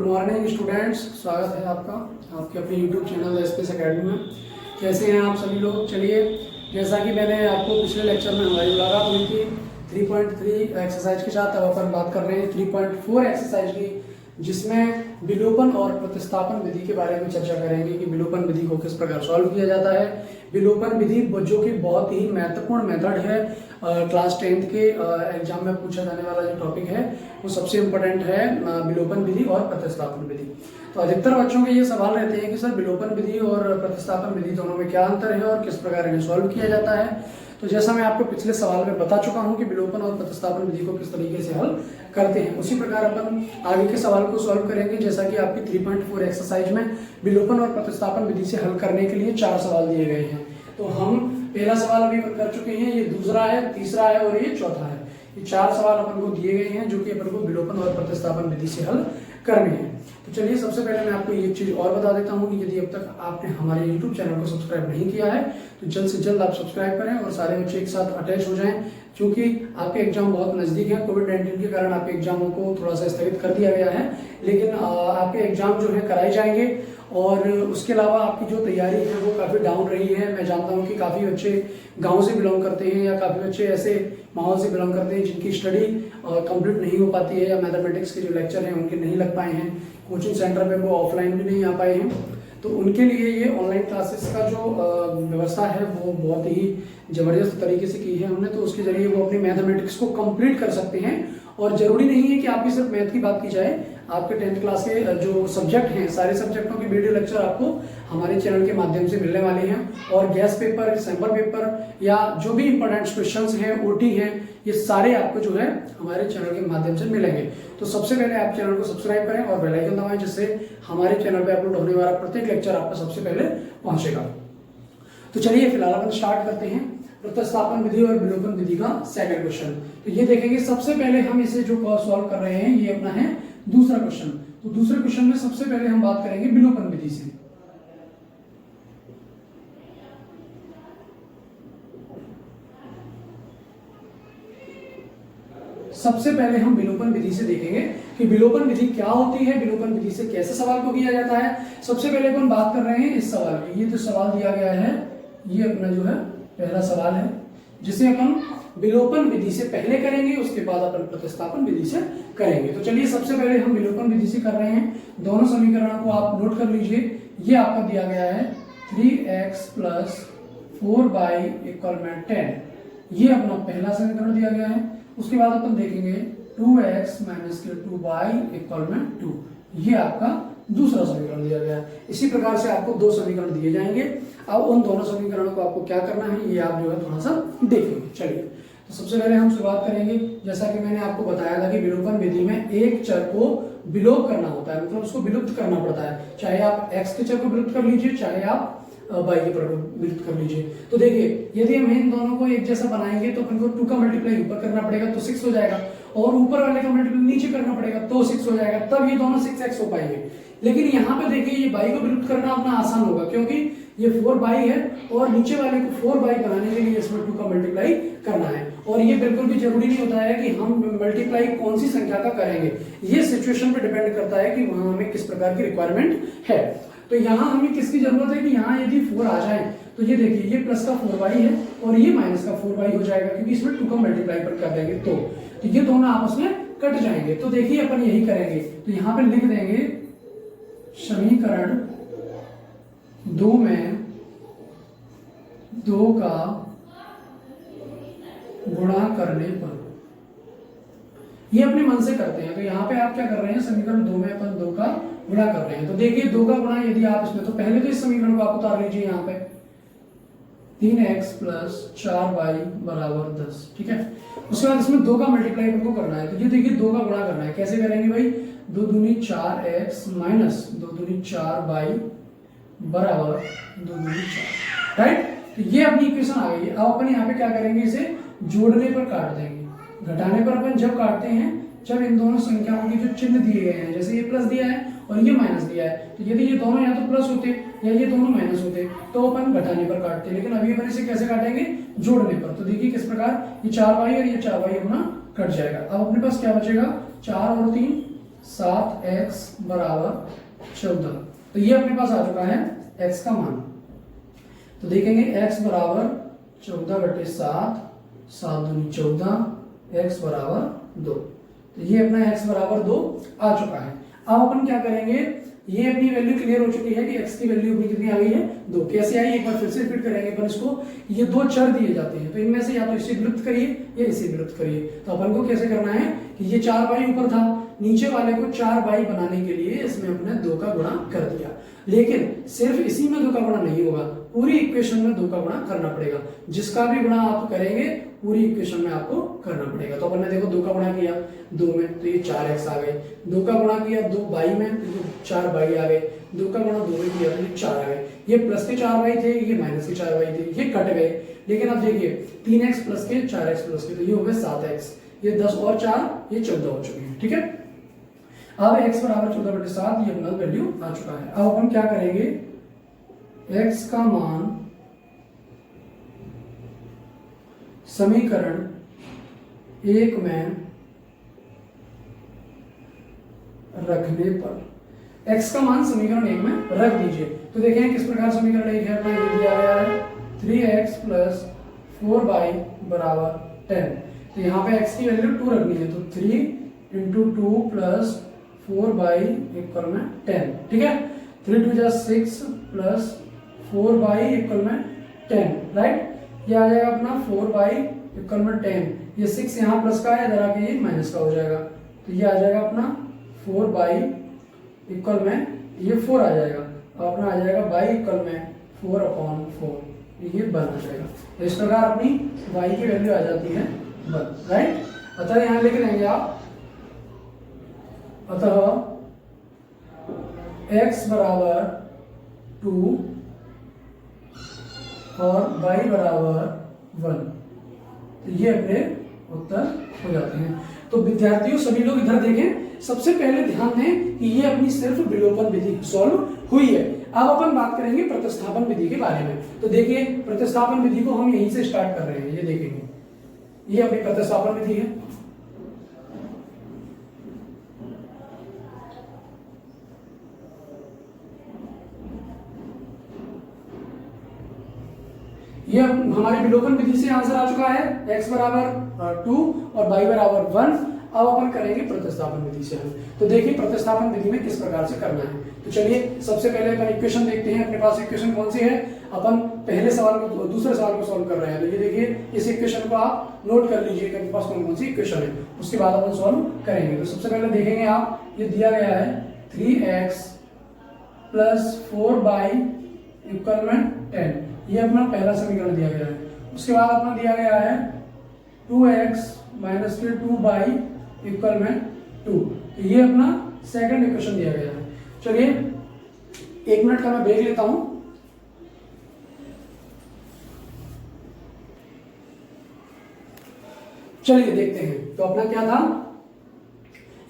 Good morning students, स्वागत है आपका आपके अपने यूट्यूब चैनल स्पेस एकेडमी में। कैसे हैं आप सभी लोग? चलिए, जैसा कि मैंने आपको पिछले लेक्चर में हमारी मुलाकात हुई थी 3.3 एक्सरसाइज के साथ, अब अपन बात कर रहे हैं 3.4 एक्सरसाइज की, जिसमें विलोपन और प्रतिस्थापन विधि के बारे में चर्चा करेंगे कि विलोपन विधि को किस प्रकार सॉल्व किया जाता है। विलोपन विधि जो कि बहुत ही महत्वपूर्ण मेथड है, क्लास 10th के एग्जाम में पूछा जाने वाला जो टॉपिक है वो सबसे इम्पोर्टेंट है, विलोपन विधि और प्रतिस्थापन विधि। तो अधिकतर बच्चों के ये सवाल रहते हैं कि सर विलोपन विधि और प्रतिस्थापन विधि दोनों में क्या अंतर है और किस प्रकार इन्हें सॉल्व किया जाता है। तो जैसा मैं आपको पिछले सवाल में बता चुका हूं कि विलोपन और प्रतिस्थापन विधि को किस तरीके से हल करते हैं, उसी प्रकार अपन आगे के सवाल को सॉल्व करेंगे। जैसा कि आपकी 3.4 एक्सरसाइज में विलोपन और प्रतिस्थापन विधि से हल करने के लिए 4 सवाल दिए गए हैं। तो हम पहला सवाल अभी कर चुके हैं, ये दूसरा है, तीसरा है और ये चौथा है। ये 4 सवाल अपन को दिए गए हैं जो कि अपन को विलोपन और प्रतिस्थापन विधि से हल करने हैं। तो चलिए, सबसे पहले मैं आपको एक चीज और बता देता हूं कि यदि अब तक आपने हमारे YouTube चैनल को सब्सक्राइब नहीं किया है तो जल्द से जल्द आप सब्सक्राइब करें और सारे बच्चे एक साथ अटैच हो जाएं, क्योंकि आपके एग्जाम बहुत नजदीक है। कोविड-19 के कारण आपके एग्जामों को थोड़ा सा स्थगित कर दिया गया है, लेकिन आपके एग्जाम जो है कराए जाएंगे। और उसके अलावा आपकी जो तैयारी है वो काफ़ी डाउन रही है। मैं जानता हूँ कि काफ़ी बच्चे गांव से बिलोंग करते हैं या काफ़ी बच्चे ऐसे माहौल से बिलोंग करते हैं जिनकी स्टडी कंप्लीट नहीं हो पाती है, या मैथमेटिक्स के जो लेक्चर हैं उनके नहीं लग पाए हैं, कोचिंग सेंटर में वो ऑफलाइन भी नहीं आ पाए हैं। तो उनके लिए ये ऑनलाइन क्लासेस का जो व्यवस्था है वो बहुत ही ज़बरदस्त तरीके से की है हमने। तो उसके जरिए वो अपनी मैथमेटिक्स को कंप्लीट कर सकते हैं। और जरूरी नहीं है कि आपकी सिर्फ मैथ की बात की जाए, आपके 10th क्लास के जो सब्जेक्ट हैं सारे सब्जेक्टों के वीडियो लेक्चर आपको हमारे चैनल के माध्यम से मिलने वाले हैं। और गैस पेपर, सैंपल पेपर या जो भी इंपॉर्टेंट क्वेश्चंस हैं, ओटी हैं, ये सारे आपको जो है हमारे चैनल के माध्यम से मिलेंगे। तो सबसे पहले आप चैनल को सब्सक्राइब करें और बेल आइकन दबाएं, जिससे हमारे चैनल पर अपलोड होने वाला प्रत्येक लेक्चर आपको सबसे पहले पहुंचेगा। तो चलिए फिलहाल अपन स्टार्ट करते हैं प्रतिस्थापन विधि और विलोपन विधि का सेकंड क्वेश्चन। तो ये देखेंगे, सबसे पहले हम इसे जो सॉल्व कर रहे हैं ये अपना है दूसरा क्वेश्चन। तो दूसरे क्वेश्चन में सबसे पहले हम बात करेंगे विलोपन विधि से। सबसे पहले हम विलोपन विधि से देखेंगे कि विलोपन विधि क्या होती है, विलोपन विधि से कैसे सवाल को किया जाता है। सबसे पहले अपन बात कर रहे हैं इस सवाल की। ये जो सवाल दिया गया है ये अपना जो है पहला सवाल है, जिसे अपन विलोपन विधि से पहले करेंगे, उसके बाद अपन प्रतिस्थापन विधि से करेंगे। तो चलिए, सबसे पहले हम विलोपन विधि से कर रहे हैं। दोनों समीकरणों को आप नोट कर लीजिए। ये आपका दिया गया है 3x + 4y = 10, ये अपना पहला समीकरण दिया गया है। उसके बाद अपन देखेंगे 2x - 2y = 2, ये आपका दूसरा समीकरण दिया गया है। इसी प्रकार से आपको 2 समीकरण दिए जाएंगे। अब उन दोनों समीकरणों को आपको क्या करना है ये आप जो है थोड़ा सा देखेंगे। चलिए, तो सबसे पहले हम शुरुआत करेंगे। जैसा कि मैंने आपको बताया था कि विलोपन विधि में एक चर को विलोप करना होता है, मतलब उसको विलुप्त करना पड़ता है। चाहे आप x के चर को विलुप्त कर लीजिए, चाहे आप y के चर को विलुप्त कर लीजिए। तो देखिए, यदि हम इन दोनों को एक जैसा बनाएंगे तो अपन को 2 का मल्टीप्लाई ऊपर करना पड़ेगा तो 6 हो जाएगा, और ऊपर वाले का मल्टीप्लाई नीचे करना पड़ेगा तो 6 हो जाएगा, तब ये दोनों 6x हो पाएंगे। लेकिन यहाँ पे देखिए, ये y को विलुप्त करना अपना आसान होगा, क्योंकि ये 4y है और नीचे वाले को 4y बनाने के लिए इसमें 2 का मल्टीप्लाई करना है। और ये बिल्कुल भी जरूरी नहीं होता है कि हम मल्टीप्लाई कौन सी संख्या का करेंगे, ये सिचुएशन पे डिपेंड करता है कि वहां हमें किस प्रकार की रिक्वायरमेंट है। तो यहाँ हमें किसकी जरूरत है कि यहाँ यदि 4 आ जाए तो ये देखिए, ये प्लस का 4y है और ये माइनस का 4y हो जाएगा, क्योंकि इसमें 2 का मल्टीप्लाई पर कर देंगे तो ये दोनों आपस में कट जाएंगे। तो देखिए, अपन यही करेंगे। तो यहाँ पे लिख देंगे समीकरण 2 में 2 का गुणा करने पर, ये अपने मन से करते हैं। तो यहाँ पे आप क्या कर रहे हैं, समीकरण 2 में अपन 2 का गुणा कर रहे हैं। तो देखिए, 2 का गुणा यदि आप इसमें, तो पहले तो इस समीकरण को आप उतार लीजिए यहाँ पे, 3x + 4y = 10, ठीक है। उसके बाद इसमें 2 का मल्टीप्लाई को करना है। तो ये देखिए, 2 का गुणा करना है। कैसे करेंगे भाई, 2 दूनी 4x - 2 दूनी 4y = 2 दूनी 4, राइट। तो ये अपनी इक्वेशन आ गई है। अब अपन यहाँ पे क्या करेंगे, इसे जोड़ने पर काट देंगे। घटाने पर अपन जब काटते हैं, जब इन दोनों संख्याओं के जो चिन्ह दिए गए हैं, जैसे ये प्लस दिया है और ये माइनस दिया है, तो यदि ये दोनों या तो प्लस होते या ये दोनों माइनस होते तो अपन घटाने पर काटते, लेकिन अभी अपन इसे कैसे काटेंगे, जोड़ने पर। तो देखिए किस प्रकार, ये 4y और ये 4y अपना कट जाएगा। अब अपने पास क्या बचेगा, 4 और 3 7x बराबर 14। तो ये अपने पास आ चुका है x का मान। तो देखेंगे x बराबर 14/7, 7 दूनी 14, x बराबर 2। तो ये अपना x बराबर 2 आ चुका है। अब अपन क्या करेंगे, ये अपनी वैल्यू क्लियर हो चुकी है कि x की वैल्यू अपनी कितनी आ गई है 2। कैसे आई, एक बार फिर से रिपीट करेंगे अपन इसको। ये दो चर दिए जाते हैं, तो इनमें से या तो इसे विलुप्त करिए या इसे विलुप्त करिए। तो अपन को कैसे करना है कि ये 4y ऊपर था, नीचे वाले को 4y बनाने के लिए इसमें अपने 2 का गुणा कर दिया। लेकिन सिर्फ इसी में 2 का गुणा नहीं होगा, पूरी इक्वेशन में 2 का गुणा करना पड़ेगा। जिसका भी गुणा आप करेंगे पूरी इक्वेशन में आपको करना पड़ेगा। तो अपन ने देखो 2 का गुणा किया 2 में, तो ये 4x आ गए। 2 का गुणा किया 2y में, तो 4y आ गए। 2 का गुणा 2 में किया तो ये 4 आ गए। ये प्लस के 4y थे, ये माइनस के 4y थे, ये कट गए। लेकिन अब देखिए 3x प्लस के 4x प्लस के, तो ये हो गए 7x। ये 10 और 4 ये 14 हो चुके हैं। ठीक है, अब x बराबर 14/7 ये अपना वैल्यू आ चुका है। अब अपन क्या करेंगे, x का मान समीकरण 1 में रखने पर, x का मान समीकरण 1 में रख दीजिए। तो देखें किस प्रकार समीकरण 1 है अपना, ये दिया गया है 3x प्लस 4y बराबर 10। तो यहाँ पे x की वैल्यू 2 रखनी है, तो 3 × 2 प्लस 4y इक्वल में 10। ठीक है, 3 × 2 = 6 प्लस 4y इक्वल में 10। राइट, ये आ जाएगा अपना 4y इक्वल में 10। ये 6 यहाँ प्लस का है, इधर आके ये माइनस का हो जाएगा। तो ये आ जाएगा अपना 4y इक्वल में ये 4 आ जाएगा, और अपना आ जाएगा y इक्वल में 4/4। ये बन आ जाएगा। इस प्रकार अपनी y की वैल्यू आ जाती है 1। राइट, अतः यहाँ लिख लेंगे आप, अतः x बराबर 2 और y बराबर 1। तो ये अपने उत्तर हो जाते हैं। तो विद्यार्थियों सभी लोग इधर देखें, सबसे पहले ध्यान दें कि ये अपनी सिर्फ विलोपन विधि सॉल्व हुई है। अब अपन बात करेंगे प्रतिस्थापन विधि के बारे में। तो देखिए प्रतिस्थापन विधि को हम यहीं से स्टार्ट कर रहे हैं। ये देखेंगे, ये अपनी प्रतिस्थापन विधि है। ये हमारी विलोपन विधि से आंसर आ चुका है, x बराबर 2 और y बराबर 1। अब अपन करेंगे प्रतिस्थापन विधि से। तो देखिए प्रतिस्थापन विधि में किस प्रकार से करना है। तो चलिए सबसे पहले अपन इक्वेशन देखते हैं। अपने पास इक्वेशन कौन सी है, अपन पहले सवाल को दूसरे सवाल को सॉल्व कर रहे हैं। तो ये देखिए इस इक्वेशन को आप नोट कर लीजिए कि अपने पास कौन कौन सी इक्वेशन है, उसके बाद अपन सॉल्व करेंगे। तो सबसे पहले देखेंगे आप, ये दिया गया है 3x प्लस 4y इक्वल में 10। ये अपना पहला समीकरण दिया गया है। उसके बाद अपना दिया गया है 2x माइनस फिर 2y इक्वल में 2। तो ये अपना सेकंड इक्वेशन दिया गया है। चलिए 1 मिनट का मैं ब्रेक लेता हूं। चलिए देखते हैं। तो अपना क्या था,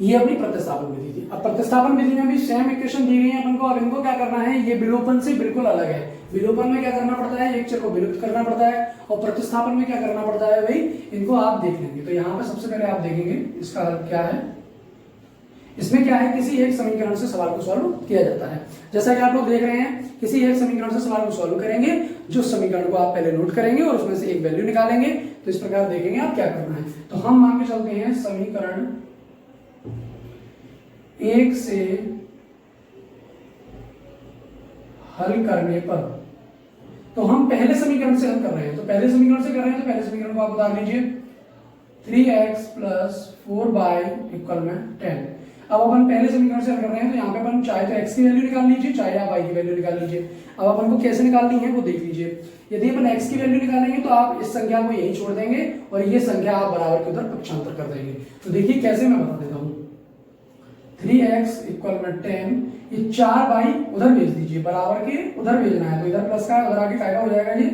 ये अपनी प्रतिस्थापन विधि थी। अब प्रतिस्थापन विधि में भी सेम इक्वेशन दी गई है अपन को। अब इनको क्या करना है, ये विलोपन से बिल्कुल अलग है। विलोपन में क्या करना पड़ता है, एक चर को विलुप्त करना पड़ता है, और प्रतिस्थापन में क्या करना पड़ता है भाई, इनको आप देख लेंगे। तो यहाँ पे सबसे पहले आप देखेंगे इसका हल क्या है। इसमें क्या है, किसी एक समीकरण से सवाल को सॉल्व किया जाता है। जैसा कि आप लोग देख रहे हैं, किसी एक समीकरण से सवाल को सॉल्व करेंगे, जो समीकरण को आप पहले नोट करेंगे और उसमें से एक वैल्यू निकालेंगे। तो इस प्रकार देखेंगे आप क्या करना है। तो हम मान के चलते हैं समीकरण 1 से हल करने पर, तो हम पहले समीकरण से हल कर रहे हैं। तो पहले समीकरण से कर रहे हैं, तो पहले समीकरण को आप उतार लीजिए। 3x प्लस 4y इक्वल में 10। अब अपन पहले समीकरण से हल कर रहे हैं, तो यहाँ पे अपन चाहे तो x की वैल्यू निकाल लीजिए, चाहे आप y की वैल्यू निकाल लीजिए। अब अपन को कैसे निकालनी है वो देख लीजिए। यदि अपन x की वैल्यू निकालेंगे तो आप इस संख्या को यहीं छोड़ देंगे और ये संख्या आप बराबर के उधर पक्षांतर कर देंगे। तो देखिए कैसे, मैं बता देता हूँ। 3x इक्वल में 10, ये 4y उधर भेज दीजिए, बराबर के उधर भेजना है। तो इधर प्लस का उधर आके क्या हो जाएगा, ये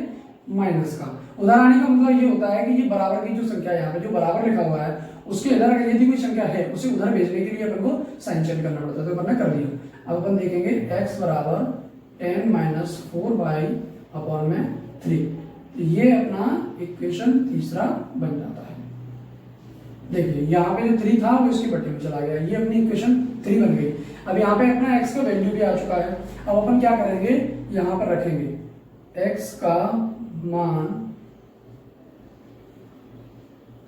माइनस का। उधर आने का मतलब ये होता है कि ये बराबर की जो संख्या यहाँ पे जो बराबर लिखा हुआ है, उसके इधर अगर यदि कोई संख्या है, उसे उधर भेजने के लिए अपन को साइन चेंज करना पड़ता है। तो अपन ने कर दिया। अब अपन देखेंगे x बराबर 10 माइनस 4y अपॉन में 3। तो ये अपना इक्वेशन तीसरा बन जाता है। देखिए यहाँ पे जो 3 था वो इसकी पट्टी में चला गया, ये अपनी इक्वेशन 3 बन गई। अब यहाँ पे अपना x का वैल्यू भी आ चुका है। अब अपन क्या करेंगे, यहाँ पर रखेंगे x का मान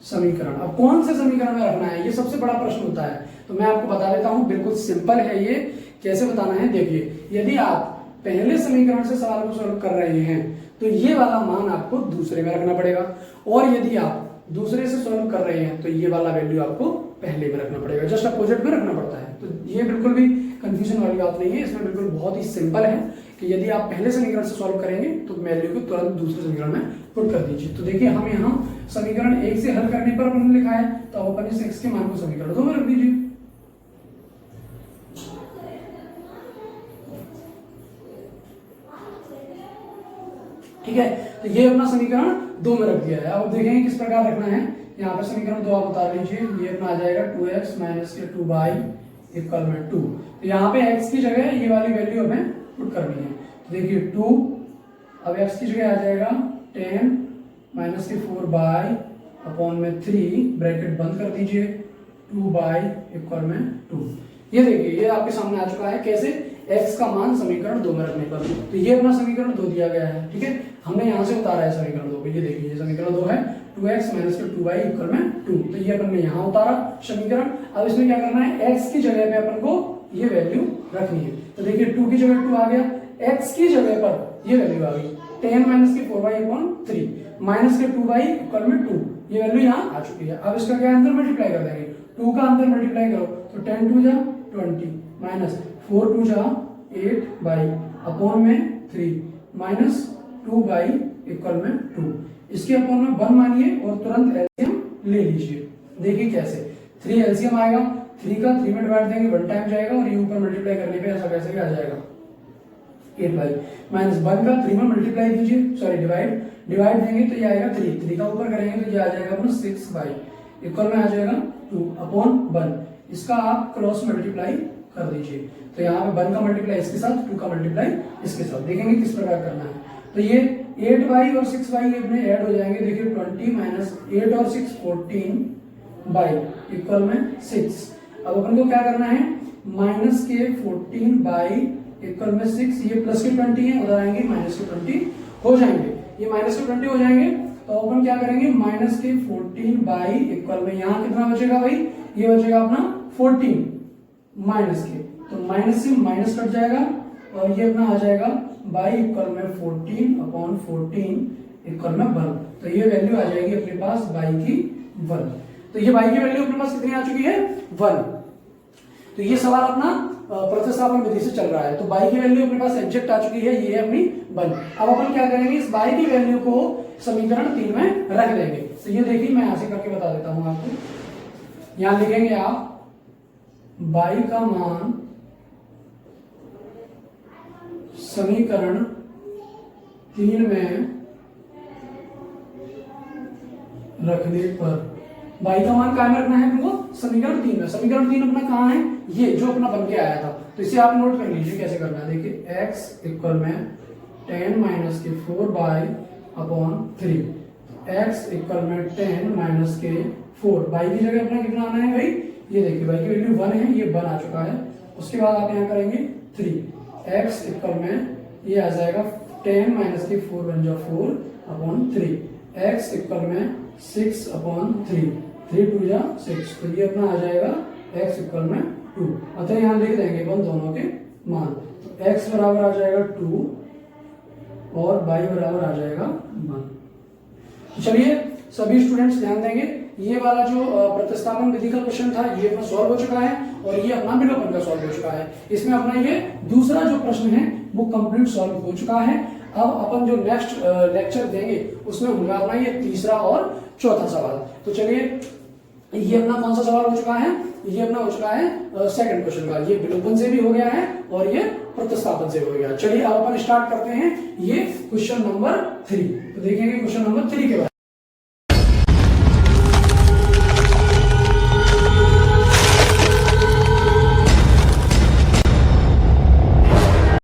समीकरण। अब कौन से समीकरण में रखना है, ये सबसे बड़ा प्रश्न होता है। तो मैं आपको बता देता हूं, बिल्कुल सिंपल है ये। कैसे बताना है, देखिए यदि आप पहले समीकरण से सवाल को सॉल्व कर रहे हैं तो ये वाला मान आपको दूसरे में रखना पड़ेगा, और यदि आप दूसरे से सॉल्व कर रहे हैं तो ये वाला वैल्यू आपको पहले में रखना पड़ेगा, जस्ट अपोजिट में रखना पड़ता है। तो ये बिल्कुल भी कंफ्यूजन वाली बात नहीं है, इसमें बिल्कुल बहुत ही सिंपल है कि यदि आप पहले समीकरण से सॉल्व करेंगे तो वैल्यू को तुरंत दूसरे समीकरण में पुट कर दीजिए। तो देखिए हम यहाँ समीकरण 1 से हल करने पर अपन लिखा है, तो अपन इस x के मान को समीकरण 2 में रख दीजिए। ठीक है, तो ये अपना समीकरण 2 में रख दिया है। अब देखेंगे किस प्रकार रखना है। यहाँ पर समीकरण 2 आप उतार लीजिए, ये अपना आ जाएगा 2x माइनस के 2y इक्वल में 2। तो यहाँ पे x की जगह ये वाली वैल्यू हमें पुट करनी है। तो देखिए 2, अब x की जगह आ जाएगा 10 माइनस के 4y अपॉन में 3, ब्रैकेट बंद कर दीजिए, 2y इक्वल में 2। ये देखिए ये आपके सामने आ चुका है। कैसे, x का मान समीकरण 2 में रखने पर। तो ये अपना समीकरण 2 दिया गया है। ठीक है, हमने यहाँ से उतारा है समीकरण 2 को। ये देखिए ये समीकरण 2 है, 2x माइनस के 2y इक्वल में 2। तो ये अपन ने यहाँ उतारा समीकरण। अब इसमें क्या करना है, x की जगह पे अपन को ये वैल्यू रखनी है। तो देखिए 2 की जगह 2 आ गया, x की जगह पर ये वैल्यू आ गई 10 माइनस के 4y अपॉन 3 माइनस के 2y इक्वल में 2। ये वैल्यू यहाँ आ चुकी है। अब इसका क्या अंदर मल्टीप्लाई कर देंगे, 2 का अंदर मल्टीप्लाई करो तो 10 2 जा 20 माइनस 4 2 जा 8 बाई अपॉन में 3 माइनस 2 बाई इक्वल में 2। इसके अपॉन में 1 मानिए और तुरंत एलसीएम ले लीजिए। देखिए कैसे, 3 एलसीएम आएगा, 3 का 3 में डिवाइड देंगे 1 टाइम जाएगा, और ये ऊपर मल्टीप्लाई करने पे ऐसा कैसे भी आ जाएगा 8 बाई माइनस 1 का 3 में मल्टीप्लाई दीजिए, सॉरी डिवाइड देंगे तो ये आएगा 3 का ऊपर करेंगे तो ये आ जाएगा अपना 6 बाई इक्वल में आ जाएगा 2 अपॉन 1। इसका आप क्रॉस मल्टीप्लाई कर दीजिए। तो यहाँ पे 1 का मल्टीप्लाई इसके साथ, 2 का मल्टीप्लाई इसके साथ। देखेंगे किस प्रकार करना है। तो ये 8y और 6y अपने ऐड हो जाएंगे। देखिए 20 माइनस 8 और 6 14 बाई इक्वल में 6। अब अपन को क्या करना है, माइनस के 14 बाई इक्वल में 6, ये प्लस के 20 है, उधर आएंगे माइनस के 20 हो जाएंगे। ये माइनस के 20 हो जाएंगे तो अपन क्या करेंगे, माइनस के 14 बाई इक्वल में यहाँ कितना बचेगा भाई, ये बचेगा अपना 14 माइनस के, तो माइनस से माइनस कट जाएगा और ये अपना आ जाएगा बाई इक्वल में 14 अपॉन 14 इक्वल में 1। तो ये वैल्यू आ जाएगी अपने पास बाई की 1। तो ये बाई की वैल्यू अपने पास कितनी आ चुकी है, 1। तो ये सवाल अपना प्रतिस्थापन विधि से चल रहा है। तो बाई की वैल्यू अपने पास एग्जैक्ट आ चुकी है, ये है अपनी 1। अब अपन क्या करेंगे, इस बाई की वैल्यू को समीकरण 3 में रख देंगे। तो ये देखिए मैं यहां से करके बता देता हूं आपको। यहां लिखेंगे आप बाई का मान समीकरण 3 में रखने पर, बाई का मान कहाँ में रखना है तुमको, समीकरण 3 में। समीकरण 3 अपना कहाँ है, ये जो अपना बन के आया था। तो इसे आप नोट कर लीजिए कैसे करना है। देखिए x इक्वल में 10 माइनस के 4 बाई अपॉन 3, x इक्वल में 10 माइनस के 4। बाई की जगह अपना कितना आना है भाई, ये देखिए बाई की वैल्यू 1 है, ये 1 आ चुका है। उसके बाद आप यहाँ करेंगे 3, x इक्वल में ये आ जाएगा 10 माइनस के 4 बन जाओ 4 अपॉन 3, x इक्वल में 6 अपॉन 3, 3 2 जा 6। तो ये अपना आ जाएगा x इक्वल में 2। अतः यहाँ लिख देंगे अपन दोनों के मान। तो x बराबर आ जाएगा 2 और y बराबर आ जाएगा 1। चलिए सभी स्टूडेंट्स ध्यान देंगे, ये वाला जो प्रतिस्थापन विधि का क्वेश्चन था ये अपना सॉल्व हो चुका है, और ये अपना विलोपन का सॉल्व हो चुका है। इसमें अपना ये दूसरा जो प्रश्न है वो कंप्लीट सॉल्व हो चुका है। अब अपन जो नेक्स्ट लेक्चर देंगे उसमें होगा अपना ये तीसरा और चौथा सवाल। तो चलिए ये अपना कौन सा सवाल हो चुका है, ये अपना हो चुका है सेकंड क्वेश्चन का। ये विलोपन से भी हो गया है और ये प्रतिस्थापन से हो गया। चलिए अब अपन स्टार्ट करते हैं ये क्वेश्चन नंबर 3। तो देखेंगे क्वेश्चन नंबर 3 के बाद।